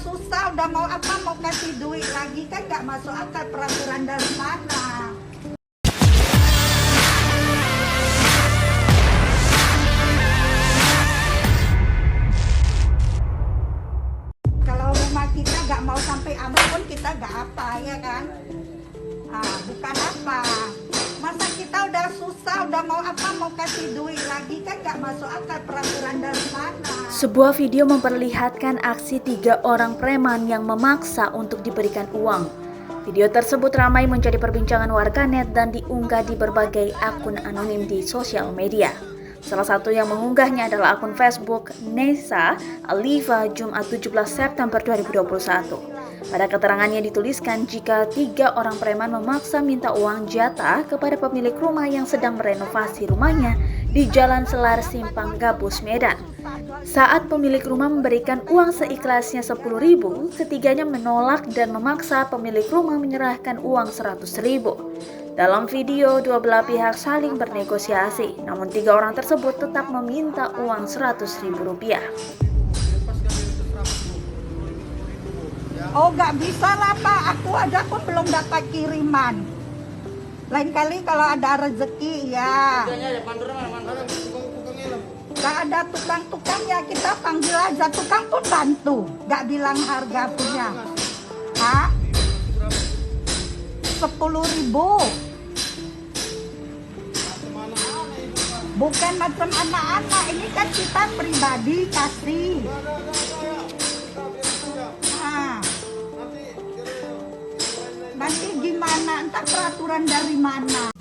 susah, udah mau apa, mau kasih duit lagi kan nggak masuk akal, peraturan dari mana? Kalau rumah kita nggak mau sampai aman pun kita nggak apa, ya kan? Bukan apa. Masa kita udah susah, udah mau apa, mau kasih duit lagi kan nggak masuk akal, peraturan dari mana? Sebuah video memperlihatkan aksi 3 orang preman yang memaksa untuk diberikan uang. Video tersebut ramai menjadi perbincangan warganet dan diunggah di berbagai akun anonim di sosial media. Salah satu yang mengunggahnya adalah akun Facebook Nesa Aliva Jumat 17 September 2021. Pada keterangannya dituliskan jika 3 orang preman memaksa minta uang jatah kepada pemilik rumah yang sedang merenovasi rumahnya di Jalan Selar Simpang Gabus, Medan. Saat pemilik rumah memberikan uang seikhlasnya 10.000, ketiganya menolak dan memaksa pemilik rumah menyerahkan uang 100.000. Dalam video, dua belah pihak saling bernegosiasi, namun 3 orang tersebut tetap meminta uang Rp100.000. Oh, nggak bisa lah Pak, aku aja pun belum dapat kiriman. Lain kali kalau ada rezeki ya. Nggak ada tukang-tukangnya, kita panggil aja, tukang pun bantu. Nggak bilang harga punya. 10.000. Bukan macam anak-anak, ini kan kita pribadi kasih. Nanti gimana, entah peraturan dari mana.